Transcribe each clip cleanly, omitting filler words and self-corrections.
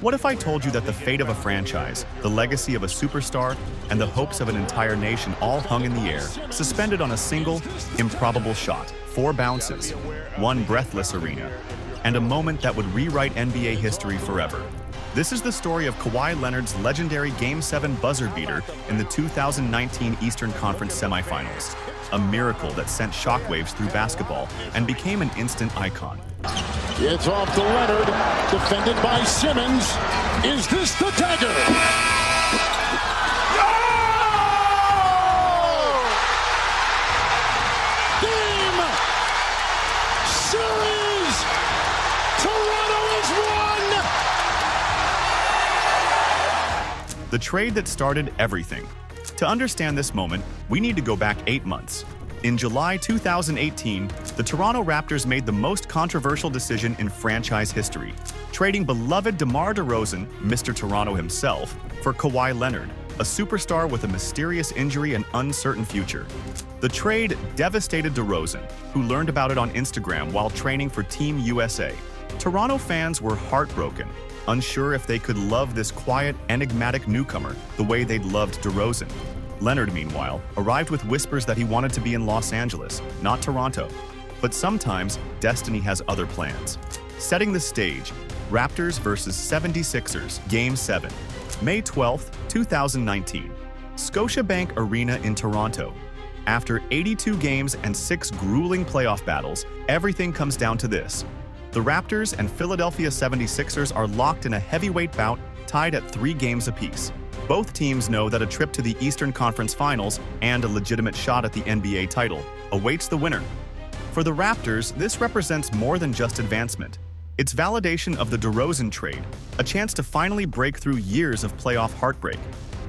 What if I told you that the fate of a franchise, the legacy of a superstar, and the hopes of an entire nation all hung in the air, suspended on a single, improbable shot, 4 bounces, one breathless arena, and a moment that would rewrite NBA history forever? This is the story of Kawhi Leonard's legendary Game 7 buzzer beater in the 2019 Eastern Conference semifinals, a miracle that sent shockwaves through basketball and became an instant icon. It's off to Leonard, defended by Simmons. Is this the dagger? No! Game! Series! Toronto has won! The trade that started everything. To understand this moment, we need to go back 8 months. In July 2018, the Toronto Raptors made the most controversial decision in franchise history, trading beloved DeMar DeRozan, Mr. Toronto himself, for Kawhi Leonard, a superstar with a mysterious injury and uncertain future. The trade devastated DeRozan, who learned about it on Instagram while training for Team USA. Toronto fans were heartbroken, unsure if they could love this quiet, enigmatic newcomer the way they'd loved DeRozan. Leonard, meanwhile, arrived with whispers that he wanted to be in Los Angeles, not Toronto. But sometimes, destiny has other plans. Setting the stage, Raptors vs. 76ers, Game 7, May 12, 2019. Scotiabank Arena in Toronto. After 82 games and 6 grueling playoff battles, everything comes down to this. The Raptors and Philadelphia 76ers are locked in a heavyweight bout, tied at 3 games apiece. Both teams know that a trip to the Eastern Conference Finals and a legitimate shot at the NBA title awaits the winner. For the Raptors, this represents more than just advancement. It's validation of the DeRozan trade, a chance to finally break through years of playoff heartbreak.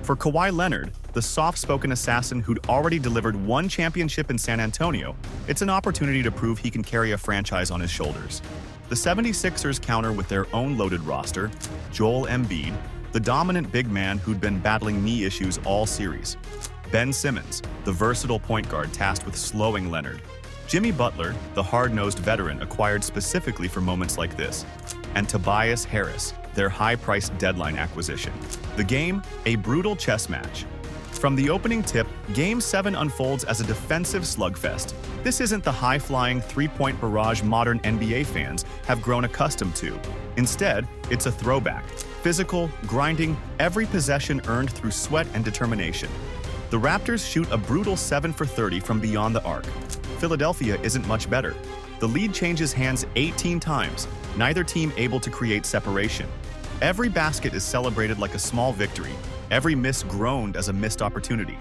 For Kawhi Leonard, the soft-spoken assassin who'd already delivered 1 championship in San Antonio, it's an opportunity to prove he can carry a franchise on his shoulders. The 76ers counter with their own loaded roster, Joel Embiid, the dominant big man who'd been battling knee issues all series. Ben Simmons, the versatile point guard tasked with slowing Leonard. Jimmy Butler, the hard-nosed veteran acquired specifically for moments like this. And Tobias Harris, their high-priced deadline acquisition. The game, a brutal chess match. From the opening tip, Game 7 unfolds as a defensive slugfest. This isn't the high-flying three-point barrage modern NBA fans have grown accustomed to. Instead, it's a throwback. Physical, grinding, every possession earned through sweat and determination. The Raptors shoot a brutal 7 for 30 from beyond the arc. Philadelphia isn't much better. The lead changes hands 18 times, neither team able to create separation. Every basket is celebrated like a small victory, every miss groaned as a missed opportunity.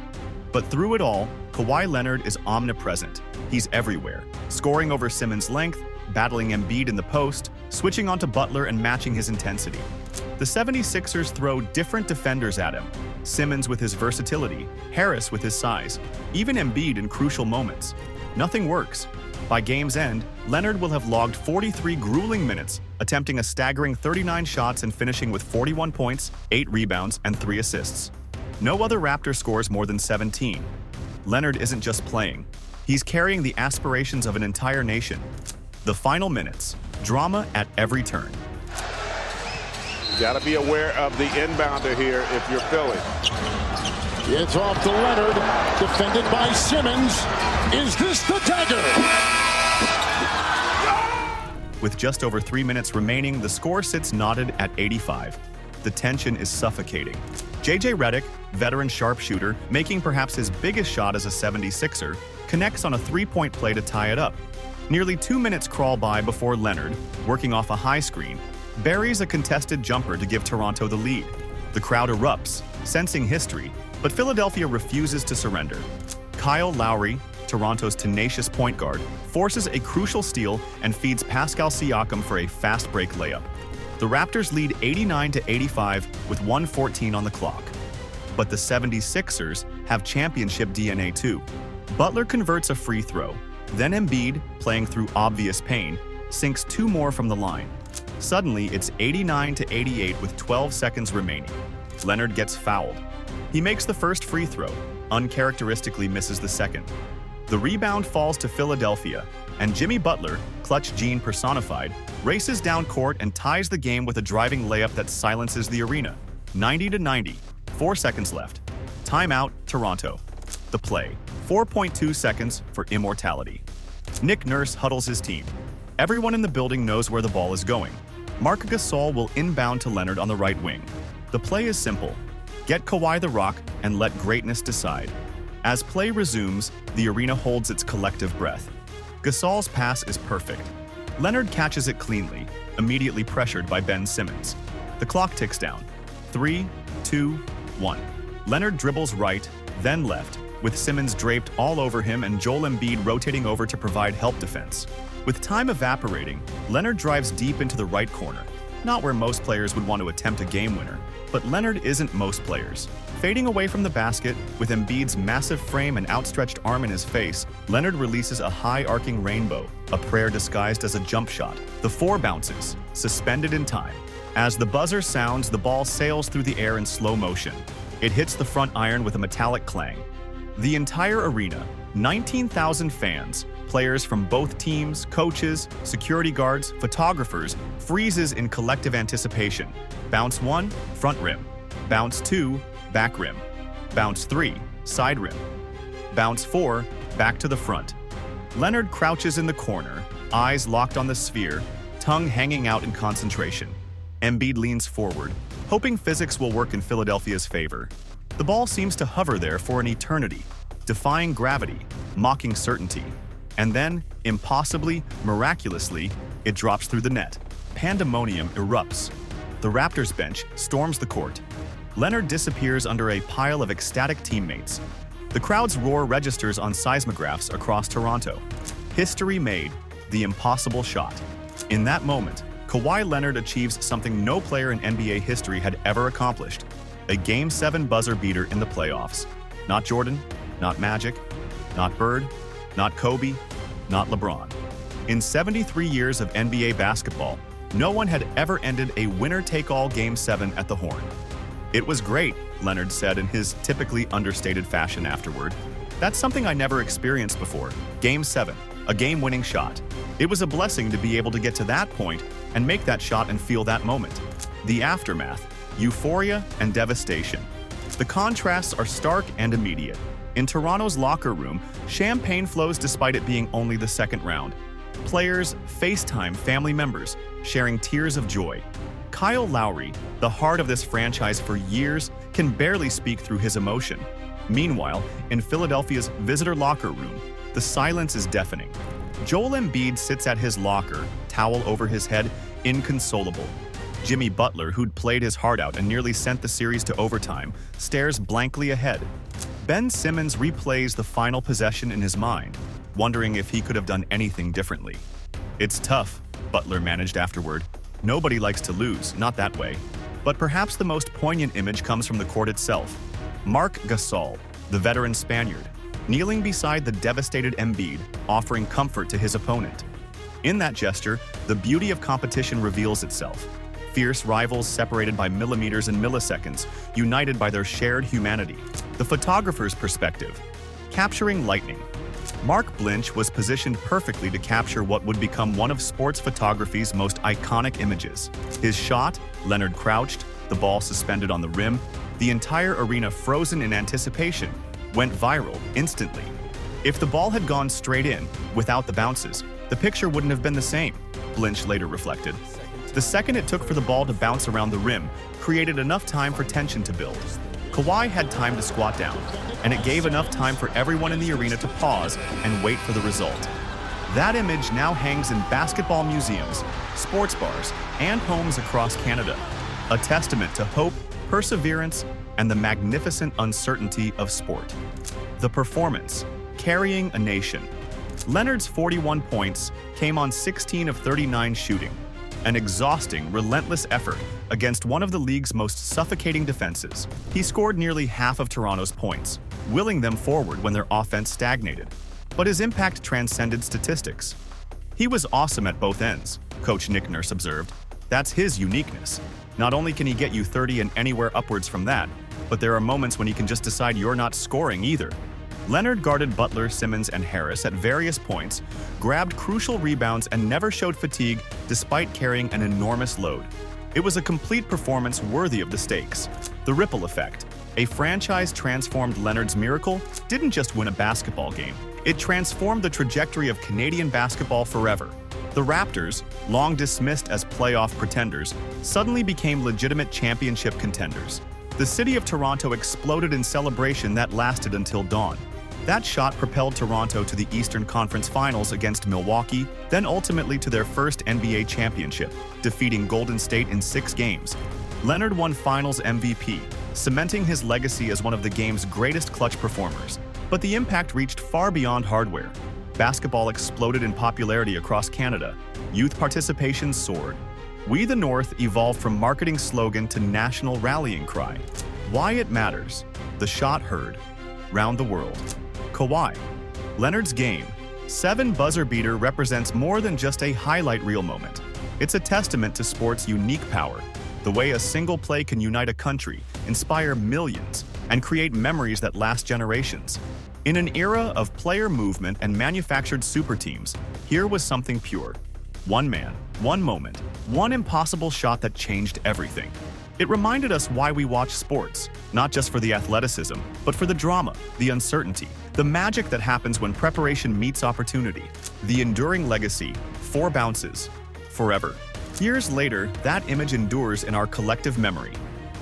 But through it all, Kawhi Leonard is omnipresent. He's everywhere, scoring over Simmons' length, battling Embiid in the post, switching onto Butler and matching his intensity. The 76ers throw different defenders at him, Simmons with his versatility, Harris with his size, even Embiid in crucial moments. Nothing works. By game's end, Leonard will have logged 43 grueling minutes, attempting a staggering 39 shots and finishing with 41 points, 8 rebounds, and 3 assists. No other Raptor scores more than 17. Leonard isn't just playing. He's carrying the aspirations of an entire nation. The final minutes. Drama at every turn. Got to be aware of the inbounder here if you're Philly. It's off to Leonard, defended by Simmons. Is this the dagger? With just over 3 minutes remaining, the score sits knotted at 85. The tension is suffocating. JJ Redick, veteran sharpshooter, making perhaps his biggest shot as a 76er, connects on a 3-point play to tie it up. Nearly 2 minutes crawl by before Leonard, working off a high screen, buries a contested jumper to give Toronto the lead. The crowd erupts, sensing history, but Philadelphia refuses to surrender. Kyle Lowry, Toronto's tenacious point guard, forces a crucial steal and feeds Pascal Siakam for a fast break layup. The Raptors lead 89-85 with 1:14 on the clock. But the 76ers have championship DNA too. Butler converts a free throw. Then Embiid, playing through obvious pain, sinks 2 more from the line. Suddenly, it's 89-88 with 12 seconds remaining. Leonard gets fouled. He makes the first free throw, uncharacteristically misses the second. The rebound falls to Philadelphia, and Jimmy Butler, clutch gene personified, races down court and ties the game with a driving layup that silences the arena. 90-90, 4 seconds left. Timeout, Toronto. The play, 4.2 seconds for immortality. Nick Nurse huddles his team. Everyone in the building knows where the ball is going. Marc Gasol will inbound to Leonard on the right wing. The play is simple. Get Kawhi the Rock and let greatness decide. As play resumes, the arena holds its collective breath. Gasol's pass is perfect. Leonard catches it cleanly, immediately pressured by Ben Simmons. The clock ticks down. 3, 2, 1. Leonard dribbles right, then left, with Simmons draped all over him and Joel Embiid rotating over to provide help defense. With time evaporating, Leonard drives deep into the right corner. Not where most players would want to attempt a game winner, but Leonard isn't most players. Fading away from the basket, with Embiid's massive frame and outstretched arm in his face, Leonard releases a high arcing rainbow, a prayer disguised as a jump shot. The 4 bounces, suspended in time. As the buzzer sounds, the ball sails through the air in slow motion. It hits the front iron with a metallic clang. The entire arena, 19,000 fans, players from both teams, coaches, security guards, photographers, freezes in collective anticipation. Bounce 1, front rim. Bounce 2, back rim. Bounce 3, side rim. Bounce 4, back to the front. Leonard crouches in the corner, eyes locked on the sphere, tongue hanging out in concentration. Embiid leans forward, hoping physics will work in Philadelphia's favor. The ball seems to hover there for an eternity, defying gravity, mocking certainty. And then, impossibly, miraculously, it drops through the net. Pandemonium erupts. The Raptors bench storms the court. Leonard disappears under a pile of ecstatic teammates. The crowd's roar registers on seismographs across Toronto. History made, the impossible shot. In that moment, Kawhi Leonard achieves something no player in NBA history had ever accomplished. A Game 7 buzzer beater in the playoffs. Not Jordan, not Magic, not Bird, not Kobe, not LeBron. In 73 years of NBA basketball, no one had ever ended a winner-take-all Game 7 at the Horn. It was great, Leonard said in his typically understated fashion afterward. That's something I never experienced before. Game 7, a game-winning shot. It was a blessing to be able to get to that point and make that shot and feel that moment. The aftermath, euphoria and devastation. The contrasts are stark and immediate. In Toronto's locker room, champagne flows despite it being only the second round. Players FaceTime family members, sharing tears of joy. Kyle Lowry, the heart of this franchise for years, can barely speak through his emotion. Meanwhile, in Philadelphia's visitor locker room, the silence is deafening. Joel Embiid sits at his locker, towel over his head, inconsolable. Jimmy Butler, who'd played his heart out and nearly sent the series to overtime, stares blankly ahead. Ben Simmons replays the final possession in his mind, wondering if he could have done anything differently. It's tough, Butler managed afterward. Nobody likes to lose, not that way. But perhaps the most poignant image comes from the court itself. Marc Gasol, the veteran Spaniard, kneeling beside the devastated Embiid, offering comfort to his opponent. In that gesture, the beauty of competition reveals itself. Fierce rivals separated by millimeters and milliseconds, united by their shared humanity. The photographer's perspective, capturing lightning. Mark Blinch was positioned perfectly to capture what would become one of sports photography's most iconic images. His shot, Leonard crouched, the ball suspended on the rim, the entire arena frozen in anticipation, went viral instantly. If the ball had gone straight in, without the bounces, the picture wouldn't have been the same, Blinch later reflected. The second it took for the ball to bounce around the rim created enough time for tension to build. Kawhi had time to squat down, and it gave enough time for everyone in the arena to pause and wait for the result. That image now hangs in basketball museums, sports bars, and homes across Canada, a testament to hope, perseverance, and the magnificent uncertainty of sport. The performance, carrying a nation. Leonard's 41 points came on 16 of 39 shooting, an exhausting, relentless effort against one of the league's most suffocating defenses. He scored nearly half of Toronto's points, willing them forward when their offense stagnated. But his impact transcended statistics. He was awesome at both ends, Coach Nick Nurse observed. That's his uniqueness. Not only can he get you 30 and anywhere upwards from that, but there are moments when he can just decide you're not scoring either. Leonard guarded Butler, Simmons, and Harris at various points, grabbed crucial rebounds, and never showed fatigue despite carrying an enormous load. It was a complete performance worthy of the stakes. The ripple effect. A franchise transformed Leonard's miracle didn't just win a basketball game. It transformed the trajectory of Canadian basketball forever. The Raptors, long dismissed as playoff pretenders, suddenly became legitimate championship contenders. The city of Toronto exploded in celebration that lasted until dawn. That shot propelled Toronto to the Eastern Conference Finals against Milwaukee, then ultimately to their first NBA championship, defeating Golden State in 6 games. Leonard won Finals MVP, cementing his legacy as one of the game's greatest clutch performers. But the impact reached far beyond hardware. Basketball exploded in popularity across Canada. Youth participation soared. We the North evolved from marketing slogan to national rallying cry. Why it matters. The shot heard. Round the world. Kawhi. Leonard's game. 7 buzzer beater represents more than just a highlight reel moment. It's a testament to sport's unique power. The way a single play can unite a country, inspire millions, and create memories that last generations. In an era of player movement and manufactured super teams, here was something pure. One man, one moment, one impossible shot that changed everything. It reminded us why we watch sports, not just for the athleticism, but for the drama, the uncertainty, the magic that happens when preparation meets opportunity. The enduring legacy, 4 bounces, forever. Years later, that image endures in our collective memory.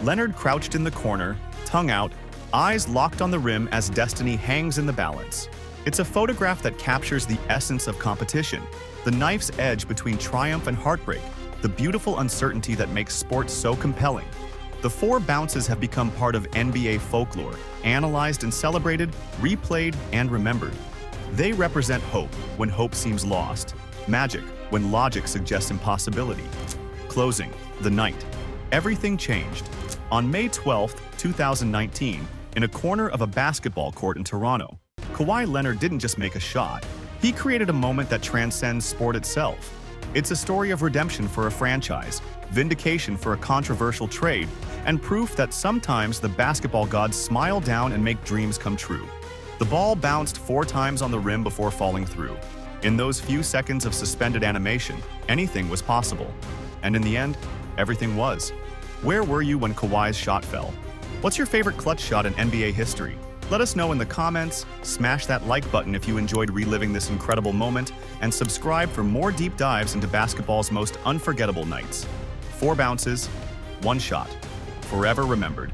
Leonard crouched in the corner, tongue out, eyes locked on the rim as destiny hangs in the balance. It's a photograph that captures the essence of competition, the knife's edge between triumph and heartbreak, the beautiful uncertainty that makes sports so compelling. The 4 bounces have become part of NBA folklore, analyzed and celebrated, replayed and remembered. They represent hope when hope seems lost, magic when logic suggests impossibility. Closing, the night. Everything changed. On May 12, 2019, in a corner of a basketball court in Toronto, Kawhi Leonard didn't just make a shot. He created a moment that transcends sport itself. It's a story of redemption for a franchise, vindication for a controversial trade, and proof that sometimes the basketball gods smile down and make dreams come true. The ball bounced 4 times on the rim before falling through. In those few seconds of suspended animation, anything was possible. And in the end, everything was. Where were you when Kawhi's shot fell? What's your favorite clutch shot in NBA history? Let us know in the comments, smash that like button if you enjoyed reliving this incredible moment, and subscribe for more deep dives into basketball's most unforgettable nights. 4 bounces, 1 shot, forever remembered.